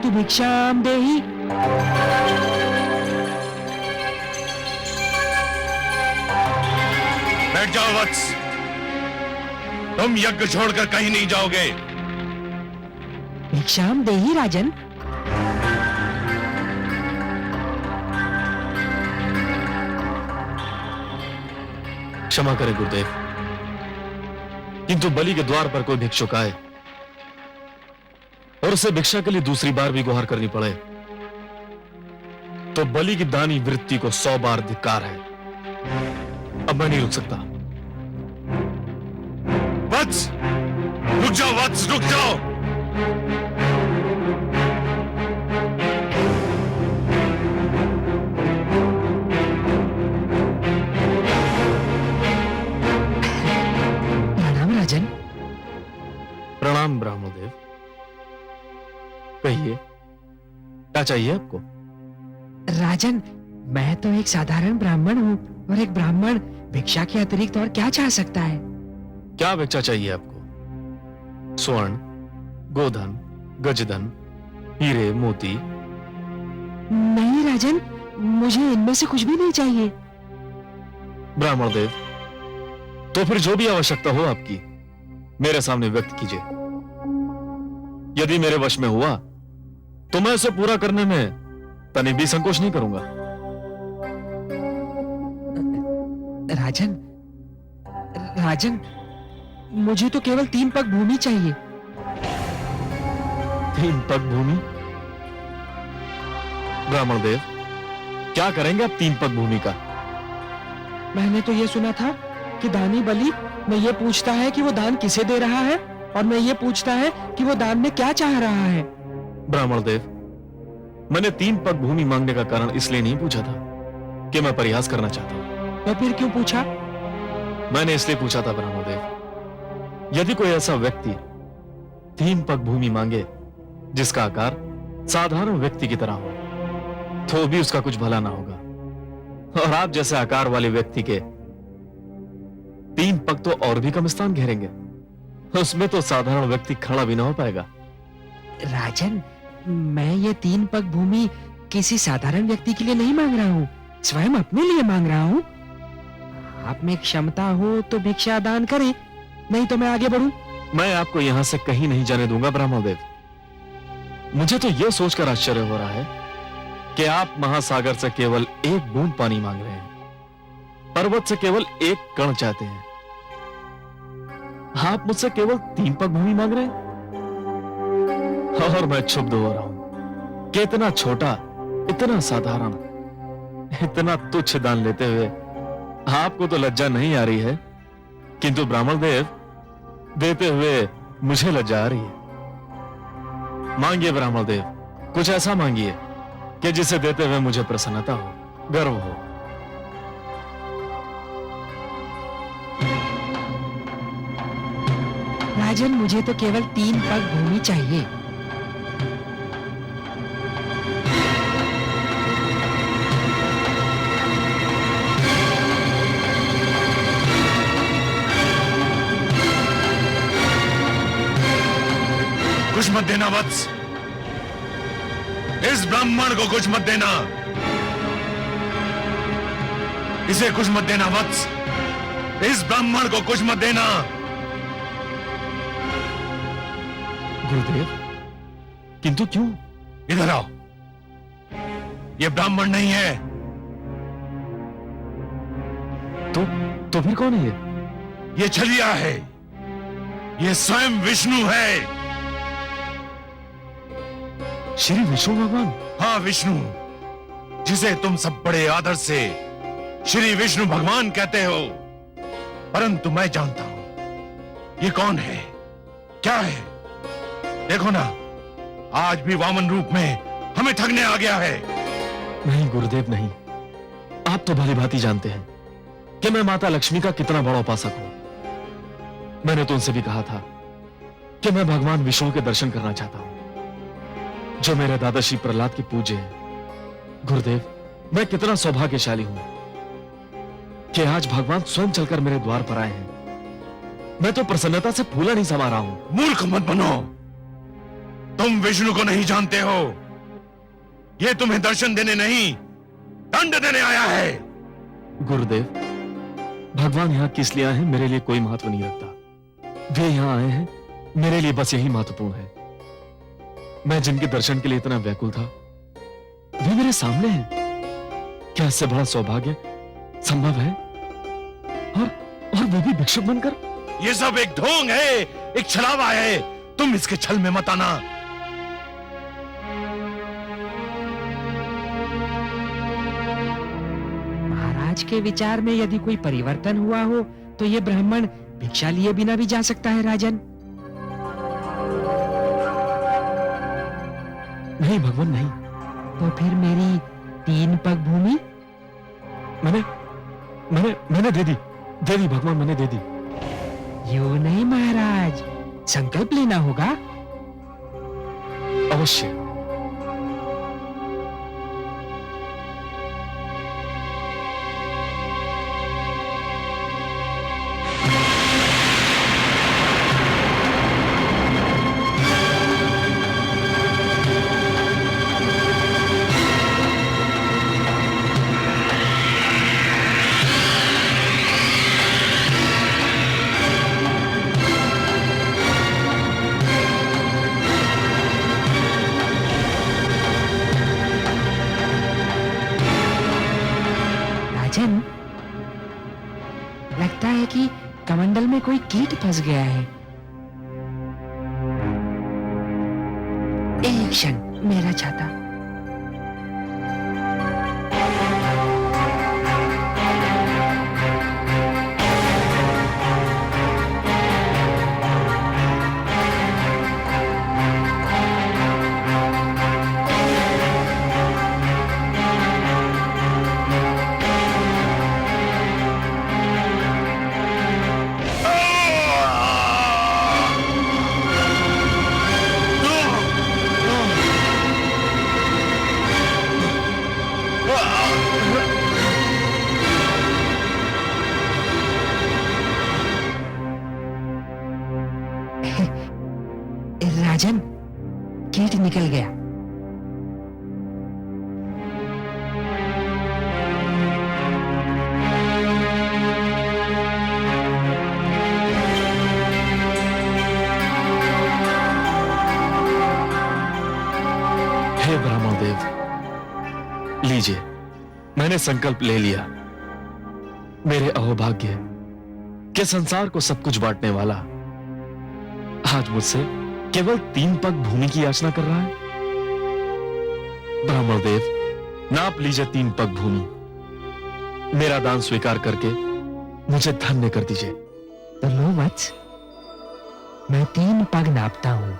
भवतु भिक्षाम देहि। बैठ जाओ वत्स, तुम यज्ञ छोड़कर कहीं नहीं जाओगे। भिक्षाम देहि राजन। क्षमा करें गुरुदेव, किंतु बलि के द्वार पर कोई भिक्षुक आए और उसे भिक्षा के लिए दूसरी बार भी गुहार करनी पड़े तो बलि की दानी वृत्ति को 100 बार धिक्कार है। अब मैं नहीं रुक सकता। वत्स, रुक जाओ वत्स, रुक जाओ। प्रणाम राजन। प्रणाम ब्राह्मणदेव, कहिए क्या चाहिए आपको? राजन, मैं तो एक साधारण ब्राह्मण हूँ और एक ब्राह्मण भिक्षा के अतिरिक्त और क्या चाह सकता है? क्या भिक्षा चाहिए आपको? स्वर्ण, गोधन, गजधन, हीरे, मोती? नहीं राजन, मुझे इनमें से कुछ भी नहीं चाहिए। ब्राह्मणदेव, तो फिर जो भी आवश्यकता हो आपकी मेरे सामने व्यक्त कीजिए। यदि मेरे वश में हुआ तो मैं उसे पूरा करने में तनिक भी संकोच नहीं करूंगा। राजन, राजन, मुझे तो केवल 3 पग भूमि चाहिए। 3 पग भूमि? ब्राह्मणदेव, क्या करेंगे आप 3 पग भूमि का? मैंने तो ये सुना था कि दानी बलि मैं ये पूछता है कि वो दान किसे दे रहा है और मैं ये पूछता है कि वो दान में क्या चाह रहा है। ब्राह्मणदेव, मैंने 3 पग भूमि मांगने का कारण इसलिए नहीं पूछा था कि मैं परिहास करना चाहता हूं। तो फिर क्यों पूछा? मैंने इसलिए पूछा था ब्राह्मणदेव, यदि कोई ऐसा व्यक्ति 3 पग भूमि मांगे जिसका आकार साधारण व्यक्ति की तरह हो तो भी उसका कुछ भला ना होगा, और आप जैसे आकार वाले व्यक्ति के 3 पग तो और भी कम स्थान घेरेंगे, उसमें तो साधारण व्यक्ति खड़ा भी ना हो पाएगा। राजन, मैं ये 3 पग भूमि किसी साधारण व्यक्ति के लिए नहीं मांग रहा हूँ, स्वयं अपने लिए मांग रहा हूँ। आप में क्षमता हो तो भिक्षा दान करें, नहीं तो मैं आगे बढ़ूं। मैं आपको यहां से कहीं नहीं जाने दूंगा ब्राह्मणदेव। मुझे तो यह सोचकर आश्चर्य हो रहा है कि आप महासागर से केवल 1 बूंद पानी मांग रहे हैं, पर्वत से केवल 1 कण चाहते हैं। आप मुझसे केवल 3 पग भूमि मांग रहे हैं और मैं क्षुब्ध हो रहा हूं कि इतना छोटा, इतना साधारण, इतना तुच्छ दान लेते हुए आपको तो लज्जा नहीं आ रही है, किंतु ब्राह्मणदेव देते हुए मुझे लज्जा आ रही है। मांगिए ब्राह्मणदेव, कुछ ऐसा मांगिए कि जिसे देते हुए मुझे प्रसन्नता हो, गर्व हो। राजन, मुझे तो केवल 3 पग भूमि चाहिए। कुछ मत देना वत्स, इस ब्राह्मण को कुछ मत देना, इसे कुछ मत देना वत्स, इस ब्राह्मण को कुछ मत देना। गुरुदेव, किंतु क्यों? इधर आओ, ये ब्राह्मण नहीं है। तो फिर कौन है ये? ये छलिया है, ये स्वयं विष्णु है। श्री विष्णु भगवान? हाँ, विष्णु, जिसे तुम सब बड़े आदर से श्री विष्णु भगवान कहते हो, परंतु मैं जानता हूं ये कौन है, क्या है। देखो ना, आज भी वामन रूप में हमें ठगने आ गया है। नहीं गुरुदेव, नहीं। आप तो भली भांति जानते हैं कि मैं माता लक्ष्मी का कितना बड़ा उपासक हूं। मैंने तो उनसे भी कहा था कि मैं भगवान विष्णु के दर्शन करना चाहता हूं, जो मेरे दादा श्री प्रहलाद के पूज्य हैं। गुरुदेव, मैं कितना सौभाग्यशाली हूं कि आज भगवान स्वयं चलकर मेरे द्वार पर आए हैं। मैं तो प्रसन्नता से फूला नहीं समा रहा हूं। मूर्ख मत बनो, तुम विष्णु को नहीं जानते हो। ये तुम्हें दर्शन देने नहीं, दंड देने आया है। गुरुदेव, भगवान यहाँ किस लिए आए हैं मेरे लिए कोई महत्व नहीं रखता। वे यहाँ आए हैं मेरे लिए बस यही महत्वपूर्ण है। मैं जिनके दर्शन के लिए इतना व्याकुल था वे मेरे सामने हैं। क्या इससे बड़ा सौभाग्य संभव है? और वो भी भिक्षुक बनकर। ये सब एक ढोंग है, एक छलावा है। तुम इसके छल में मत आना। महाराज के विचार में यदि कोई परिवर्तन हुआ हो तो ये ब्राह्मण भिक्षा लिए बिना भी जा सकता है राजन। नहीं भगवान, नहीं। तो फिर मेरी 3 पग भूमि? मैंने दे दी भगवान, मैंने दे दी। यूं नहीं महाराज, संकल्प लेना होगा। अवश्य। राजन, लगता है कि कमंडल में कोई कीट फंस गया है। एक क्षण, मेरा छाता। राजन, कीट निकल गया। हे ब्राह्मण देव, लीजिए, मैंने संकल्प ले लिया। मेरे अहोभाग्य के संसार को सब कुछ बांटने वाला आज मुझसे केवल 3 पग भूमि की याचना कर रहा है। ब्राह्मण देव, नाप लीजिए 3 पग भूमि। मेरा दान स्वीकार करके मुझे धन्य कर दीजिए। तो लो वत्स, मैं 3 पग नापता हूं।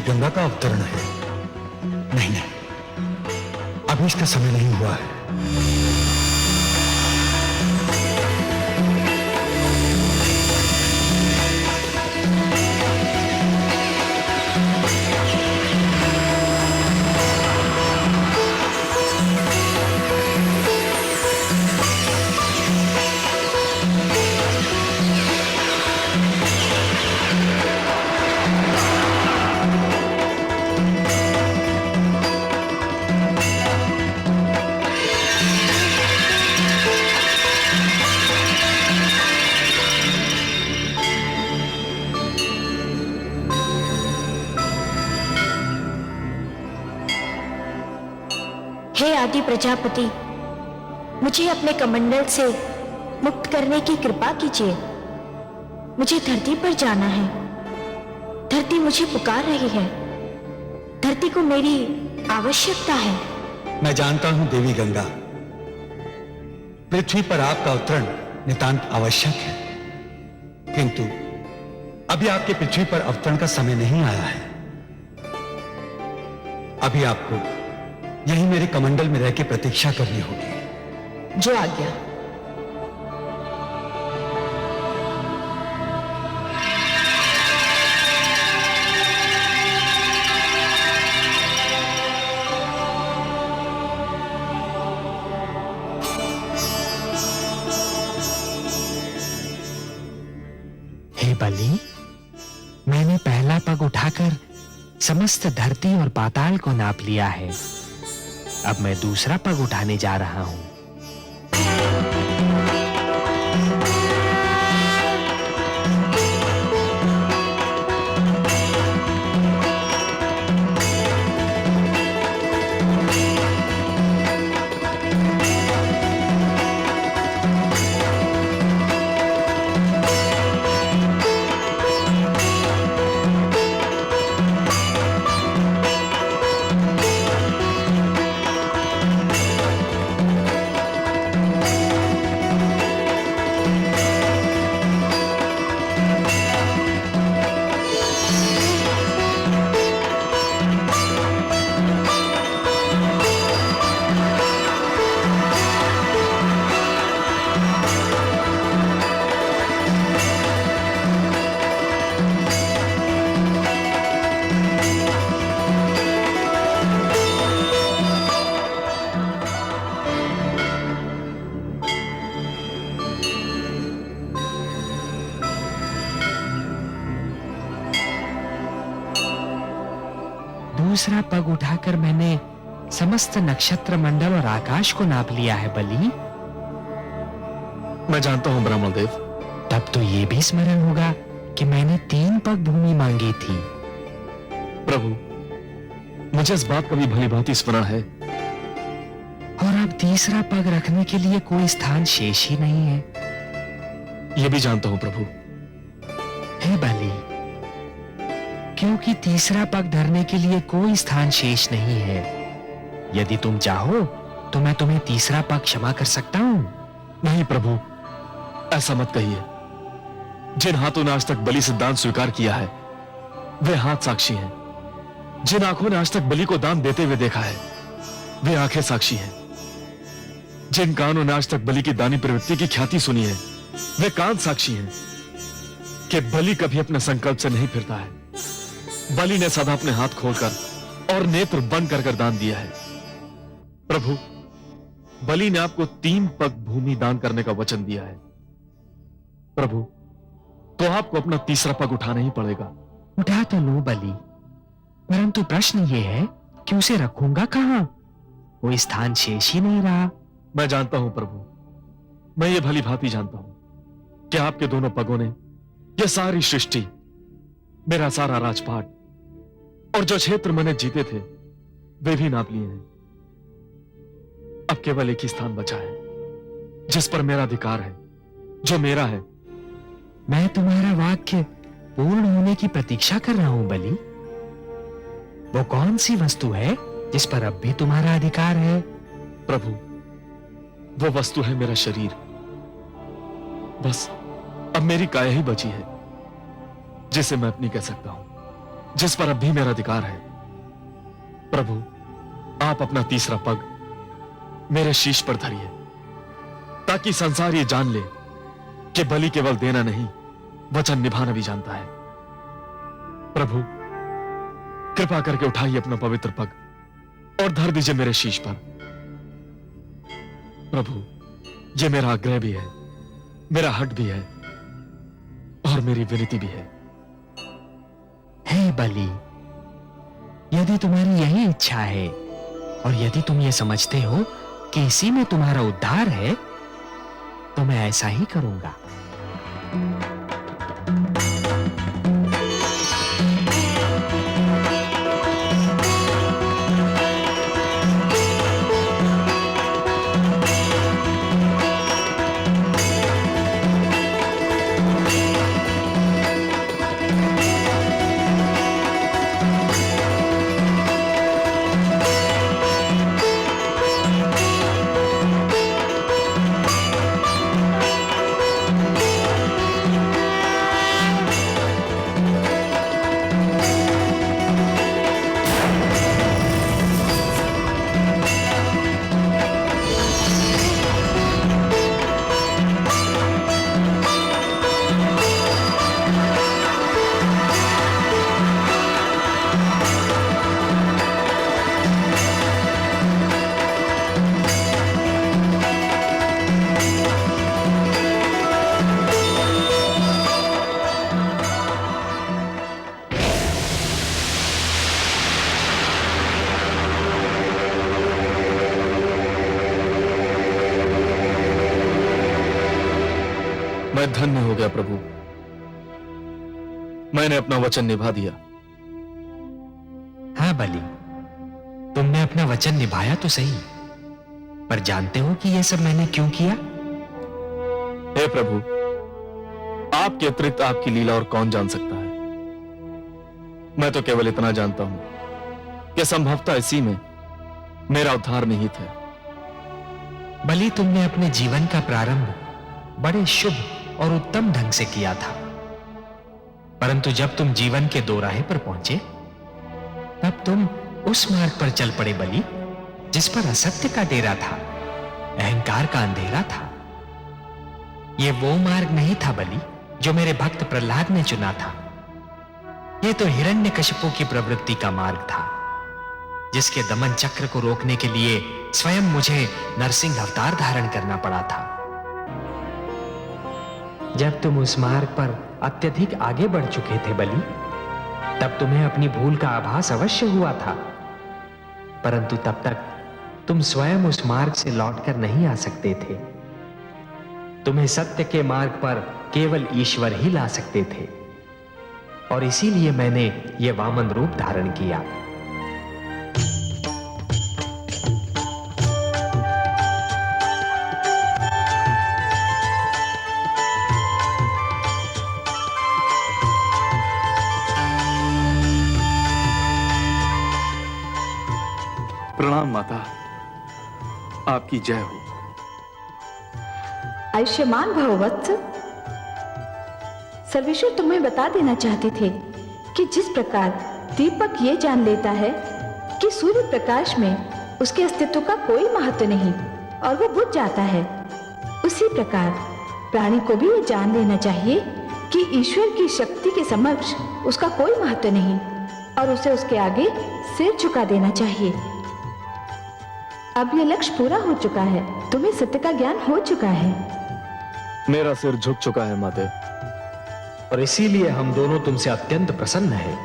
गंगा का अवतरण है। नहीं नहीं, अभी इसका समय नहीं हुआ है। हे आदि प्रजापति, मुझे अपने कमंडल से मुक्त करने की कृपा कीजिए। मुझे धरती पर जाना है। धरती मुझे पुकार रही है। धरती को मेरी आवश्यकता है। मैं जानता हूं देवी गंगा, पृथ्वी पर आपका अवतरण नितांत आवश्यक है, किंतु अभी आपके पृथ्वी पर अवतरण का समय नहीं आया है। अभी आपको यही मेरे कमंडल में रह के प्रतीक्षा करनी होगी। जो आज्ञा। हे बलि, मैंने पहला पग उठाकर समस्त धरती और पाताल को नाप लिया है। अब मैं दूसरा पग उठाने जा रहा हूं। दूसरा पग उठाकर मैंने समस्त नक्षत्र मंडल और आकाश को नाप लिया है बलि। मैं जानता हूं ब्राह्मण देव। तब तो ये भी स्मरण होगा कि मैंने 3 पग भूमि मांगी थी। प्रभु, मुझे इस बात का भी भली भांति स्मरण है। और अब तीसरा पग रखने के लिए कोई स्थान शेष ही नहीं है। यह भी जानता हूं प्रभु। हे बलि, क्योंकि तीसरा पग धरने के लिए कोई स्थान शेष नहीं है। यदि तुम चाहो तो मैं तुम्हें तीसरा पग क्षमा कर सकता हूं। नहीं प्रभु, ऐसा मत कहिए। जिन हाथों ने आज तक बलि से दान स्वीकार किया है, वे हाथ साक्षी हैं। जिन आंखों ने आज तक बलि को दान देते हुए देखा है, वे आंखें साक्षी हैं। जिन कानों ने आज तक बलि की दानी प्रवृत्ति की ख्याति सुनी है, वे कान साक्षी हैं कि बलि कभी अपने संकल्प से नहीं फिरता है। बलि ने सदा अपने हाथ खोलकर और नेत्र बंद कर दान दिया है। प्रभु, बलि ने आपको 3 पग भूमि दान करने का वचन दिया है। प्रभु, तो आपको अपना तीसरा पग उठाना ही पड़ेगा। उठा तो लो बलि, परंतु प्रश्न ये है कि उसे रखूंगा कहां? कोई स्थान शेष ही नहीं रहा। मैं जानता हूं प्रभु, मैं ये भली भांति जानता हूं कि आपके दोनों पगों ने यह सारी सृष्टि, मेरा सारा राजपाट और जो क्षेत्र मैंने जीते थे, वे भी नाप लिए हैं। अब केवल एक ही स्थान बचा है जिस पर मेरा अधिकार है, जो मेरा है। मैं तुम्हारा वाक्य पूर्ण होने की प्रतीक्षा कर रहा हूं बलि। वो कौन सी वस्तु है जिस पर अब भी तुम्हारा अधिकार है? प्रभु, वो वस्तु है मेरा शरीर। बस अब मेरी काया ही बची है जिसे मैं अपनी कह सकता हूं। जिस पर अब भी मेरा अधिकार है। प्रभु, आप अपना तीसरा पग मेरे शीश पर धरिए, ताकि संसार ये जान ले कि बलि केवल देना नहीं, वचन निभाना भी जानता है। प्रभु, कृपा करके उठाइए अपना पवित्र पग और धर दीजिए मेरे शीश पर। प्रभु, ये मेरा आग्रह भी है, मेरा हट भी है और मेरी विनती भी है। हे बलि, यदि तुम्हारी यही इच्छा है और यदि तुम ये समझते हो कि इसी में तुम्हारा उद्धार है, तो मैं ऐसा ही करूंगा। मैं धन्य हो गया प्रभु, मैंने अपना वचन निभा दिया। हाँ बलि, तुमने अपना वचन निभाया तो सही, पर जानते हो कि यह सब मैंने क्यों किया? हे प्रभु, आपके अतिरिक्त आपकी लीला और कौन जान सकता है। मैं तो केवल इतना जानता हूं कि संभवतः इसी में मेरा उद्धार निहित है। बलि, तुमने अपने जीवन का प्रारंभ बड़े शुभ और उत्तम ढंग से किया था, परंतु जब तुम जीवन के दोराहे पर पहुंचे, तब तुम उस मार्ग पर चल पड़े बलि, जिस पर असत्य का डेरा था, अहंकार का अंधेरा था। यह वो मार्ग नहीं था बलि जो मेरे भक्त प्रहलाद ने चुना था। यह तो हिरण्यकशिपु की प्रवृत्ति का मार्ग था, जिसके दमन चक्र को रोकने के लिए स्वयं मुझे नरसिंह अवतार धारण करना पड़ा था। जब तुम उस मार्ग पर अत्यधिक आगे बढ़ चुके थे बलि, तब तुम्हें अपनी भूल का आभास अवश्य हुआ था, परंतु तब तक तुम स्वयं उस मार्ग से लौटकर नहीं आ सकते थे। तुम्हें सत्य के मार्ग पर केवल ईश्वर ही ला सकते थे, और इसीलिए मैंने यह वामन रूप धारण किया। प्रणाम माता, आपकी जय हो। आयुष्मान भव वत्स। सर्वेश्वर तुम्हें बता देना चाहते थे कि जिस प्रकार दीपक ये जान लेता है कि सूर्य प्रकाश में उसके अस्तित्व का कोई महत्व नहीं और वो बुझ जाता है, उसी प्रकार प्राणी को भी ये जान लेना चाहिए कि ईश्वर की शक्ति के समक्ष उसका कोई महत्व नहीं और उसे उसके आगे सिर झुका देना चाहिए। अब यह लक्ष्य पूरा हो चुका है, तुम्हें सत्य का ज्ञान हो चुका है। मेरा सिर झुक चुका है माते, और इसीलिए हम दोनों तुमसे अत्यंत प्रसन्न हैं।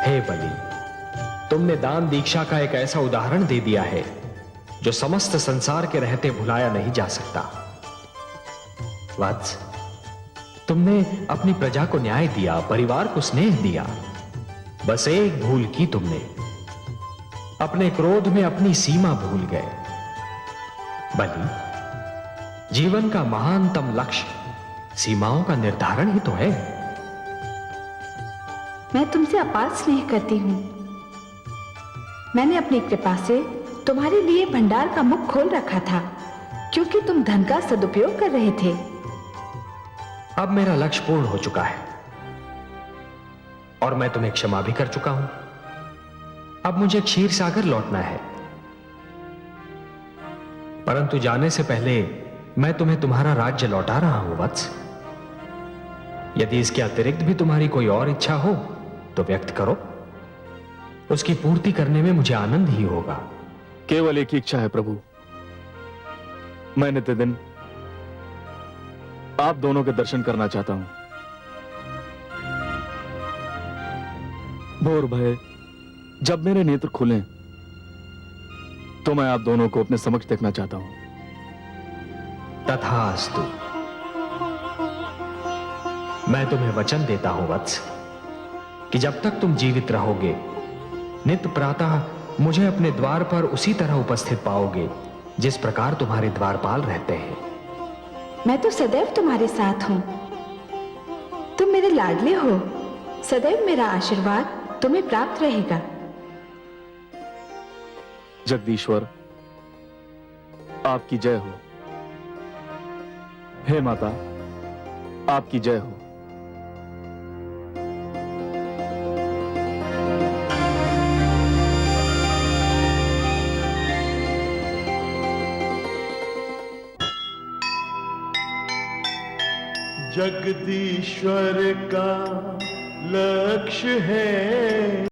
हे बलि, तुमने दान दीक्षा का एक ऐसा उदाहरण दे दिया है जो समस्त संसार के रहते भुलाया नहीं जा सकता। वत्स, तुमने अपनी प्रजा को न्याय दिया, परिवार को स्नेह दिया, बस एक भूल की तुमने, अपने क्रोध में अपनी सीमा भूल गए। बलि, जीवन का महानतम लक्ष्य सीमाओं का निर्धारण ही तो है। मैं तुमसे अपार स्नेह करती हूं। मैंने अपनी कृपा से तुम्हारे लिए भंडार का मुख खोल रखा था, क्योंकि तुम धन का सदुपयोग कर रहे थे। अब मेरा लक्ष्य पूर्ण हो चुका है। और मैं तुम्हें क्षमा भी कर चुका हूं। अब मुझे क्षीर सागर लौटना है, परंतु जाने से पहले मैं तुम्हें तुम्हारा राज्य लौटा रहा हूं वत्स। यदि इसके अतिरिक्त भी तुम्हारी कोई और इच्छा हो तो व्यक्त करो, उसकी पूर्ति करने में मुझे आनंद ही होगा। केवल एक ही इच्छा है प्रभु। मैं नित्यदिन आप दोनों के दर्शन करना चाहता हूं। भोर भय जब मेरे नेत्र खुलें तो मैं आप दोनों को अपने समक्ष देखना चाहता हूं। तथास्तु। मैं तुम्हें वचन देता हूं वत्स कि जब तक तुम जीवित रहोगे नित्य प्रातः मुझे अपने द्वार पर उसी तरह उपस्थित पाओगे जिस प्रकार तुम्हारे द्वारपाल रहते हैं। मैं तो सदैव तुम्हारे साथ हूं। तुम मेरे लाडले हो, सदैव मेरा आशीर्वाद तुम्हें प्राप्त रहेगा। जगदीश्वर आपकी जय हो। हे माता आपकी जय हो। जगदीश्वर का लक्ष्य है